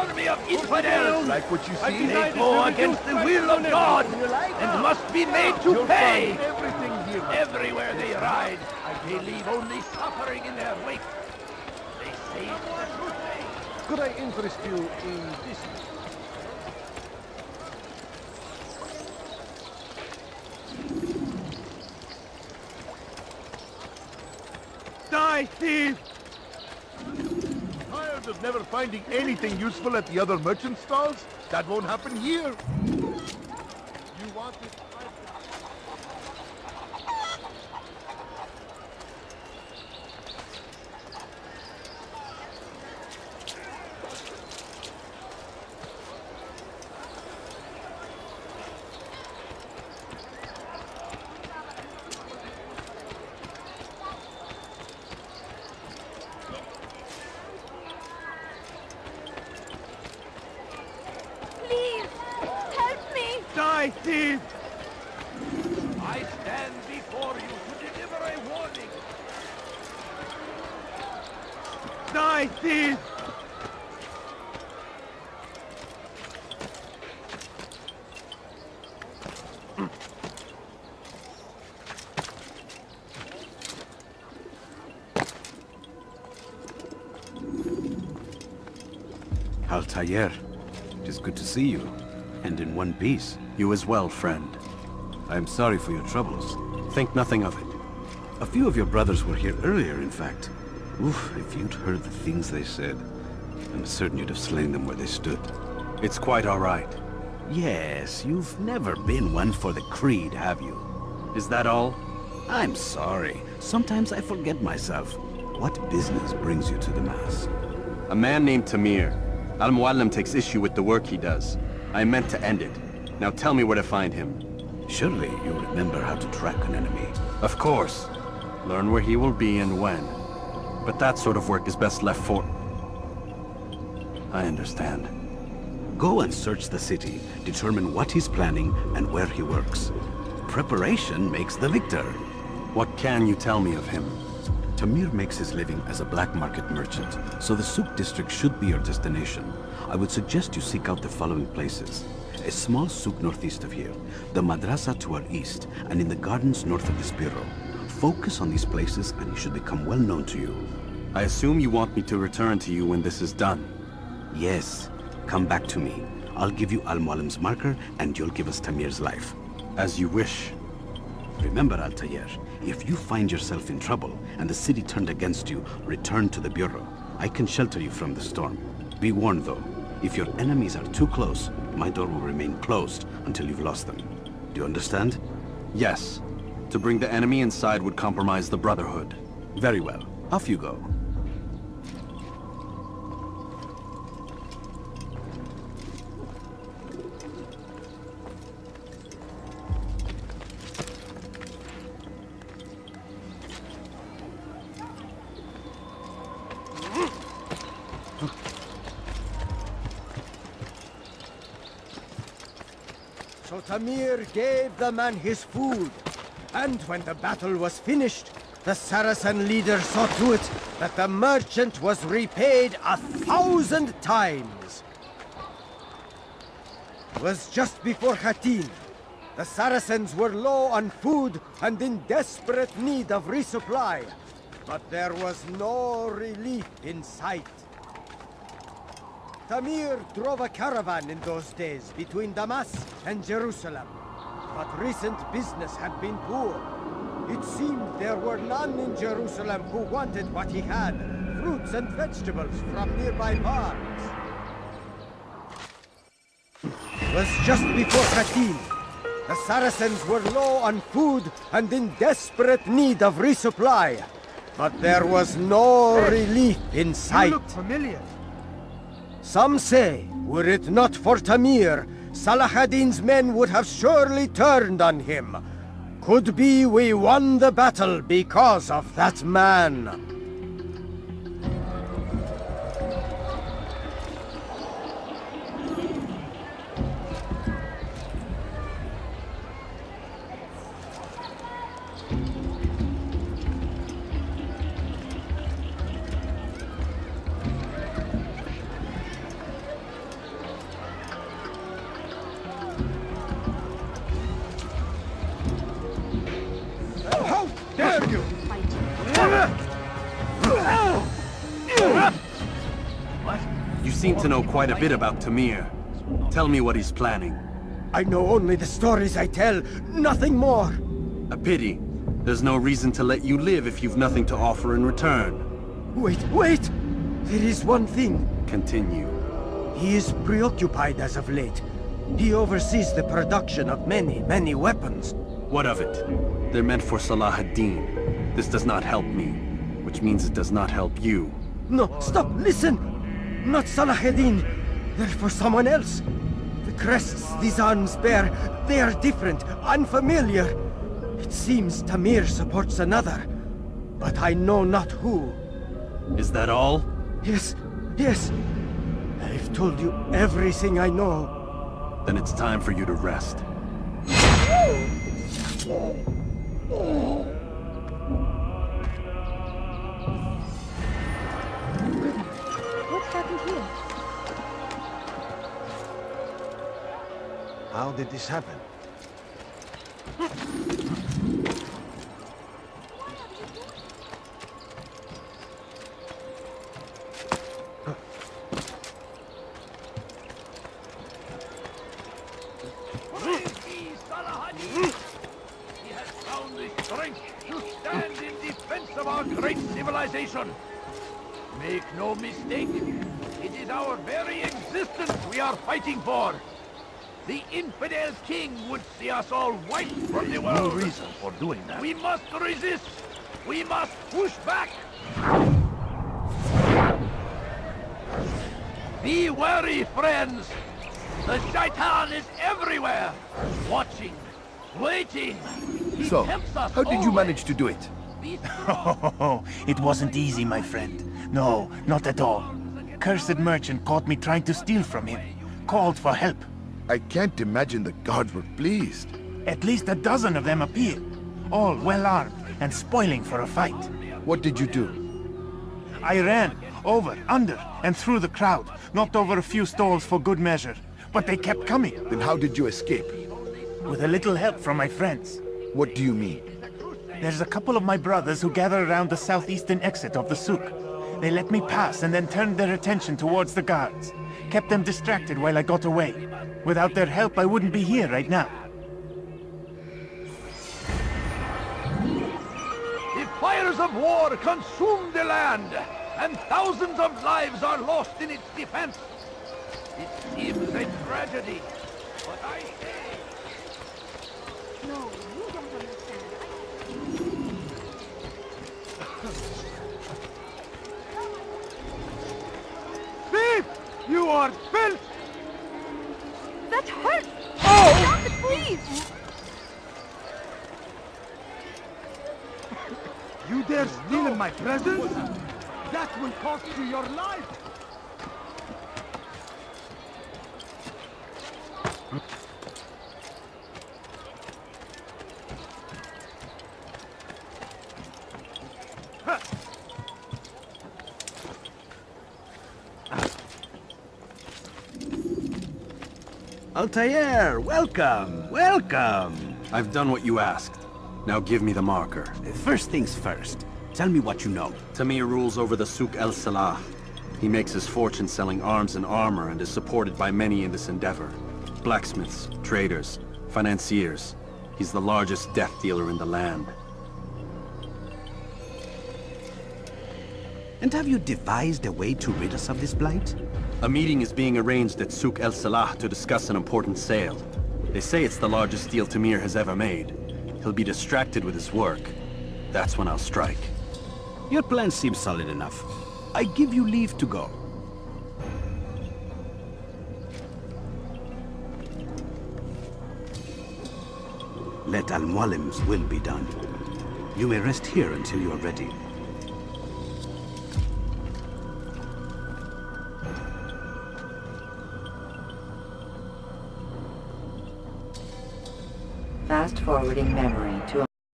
army of infidels. Like what you see? They go against the will of God and must be made to pay. Everything here. Everywhere they ride, they leave only suffering in their wake. They say the truth. Could I interest you in this? Die, thief! Tired of never finding anything useful at the other merchant stalls? That won't happen here. You want it? Die, thief! I stand before you to deliver a warning. Die, thief! Altair, it is good to see you, and in one piece. You as well, friend. I am sorry for your troubles. Think nothing of it. A few of your brothers were here earlier, in fact. Oof, if you'd heard the things they said, I'm certain you'd have slain them where they stood. It's quite all right. Yes, you've never been one for the creed, have you? Is that all? I'm sorry. Sometimes I forget myself. What business brings you to the Mass? A man named Tamir. Al-Muallim takes issue with the work he does. I meant to end it. Now tell me where to find him. Surely you remember how to track an enemy. Of course. Learn where he will be and when. But that sort of work is best left for... I understand. Go and search the city, determine what he's planning and where he works. Preparation makes the victor. What can you tell me of him? Tamir makes his living as a black market merchant, so the souk district should be your destination. I would suggest you seek out the following places. A small souk northeast of here, the madrasa to our east, and in the gardens north of this bureau. Focus on these places and he should become well known to you. I assume you want me to return to you when this is done. Yes. Come back to me. I'll give you Al-Muallim's marker and you'll give us Tamir's life. As you wish. Remember, Altair, if you find yourself in trouble and the city turned against you, return to the bureau. I can shelter you from the storm. Be warned though, if your enemies are too close, my door will remain closed until you've lost them. Do you understand? Yes. To bring the enemy inside would compromise the Brotherhood. Very well. Off you go. So Tamir gave the man his food, and when the battle was finished, the Saracen leader saw to it that the merchant was repaid 1,000 times. It was just before Khatin. The Saracens were low on food and in desperate need of resupply, but there was no relief in sight. Tamir drove a caravan in those days between Damas and Jerusalem, but recent business had been poor. It seemed there were none in Jerusalem who wanted what he had, fruits and vegetables from nearby farms. It was just before Khatin. The Saracens were low on food and in desperate need of resupply, but there was no relief in sight. You look familiar. Some say, were it not for Tamir, Salah ad-Din's men would have surely turned on him. Could be we won the battle because of that man. seem to know quite a bit about Tamir. Tell me what he's planning. I know only the stories I tell, nothing more. A pity. There's no reason to let you live if you've nothing to offer in return. Wait! There is one thing. Continue. He is preoccupied as of late. He oversees the production of many weapons. What of it? They're meant for Salah ad-Din. This does not help me, which means it does not help you. No, stop, listen! Not Salahuddin. They're for someone else. The crests these arms bear, they are different, unfamiliar. It seems Tamir supports another, but I know not who. Is that all? Yes. I've told you everything I know. Then it's time for you to rest. What happened here? How did this happen? Praise be Salahuddin! He has found the strength to stand in defense of our great civilization. Make no mistake, it is our very existence we are fighting for. The infidel king would see us all wiped from the world. No reason for doing that. We must resist. We must push back. Be wary, friends. The Shaitan is everywhere, watching, waiting. He So, tempts us how did you always. manage to do it? Be strong. Oh, it wasn't easy, my friend. No, not at all. Cursed merchant caught me trying to steal from him. Called for help. I can't imagine the guards were pleased. At least a dozen of them appeared. All well armed and spoiling for a fight. What did you do? I ran, over, under, and through the crowd. Knocked over a few stalls for good measure. But they kept coming. Then how did you escape? With a little help from my friends. What do you mean? There's a couple of my brothers who gather around the southeastern exit of the souk. They let me pass and then turned their attention towards the guards. Kept them distracted while I got away. Without their help, I wouldn't be here right now. The fires of war consume the land, and thousands of lives are lost in its defense. It seems a tragedy, but I say... No, you don't understand. Thief! You are filth! That hurts! Oh! Stop it, please! You dare steal in my presence? That will cost you your life! Altair, welcome, welcome. I've done what you asked. Now give me the marker. First things first, tell me what you know. Tamir rules over the Souk El Salah. He makes his fortune selling arms and armor and is supported by many in this endeavor. Blacksmiths, traders, financiers. He's the largest death dealer in the land. And have you devised a way to rid us of this blight? A meeting is being arranged at Souk El Salah to discuss an important sale. They say it's the largest deal Tamir has ever made. He'll be distracted with his work. That's when I'll strike. Your plan seems solid enough. I give you leave to go. Let Al-Mualim's will be done. You may rest here until you are ready. Fast-forwarding memory.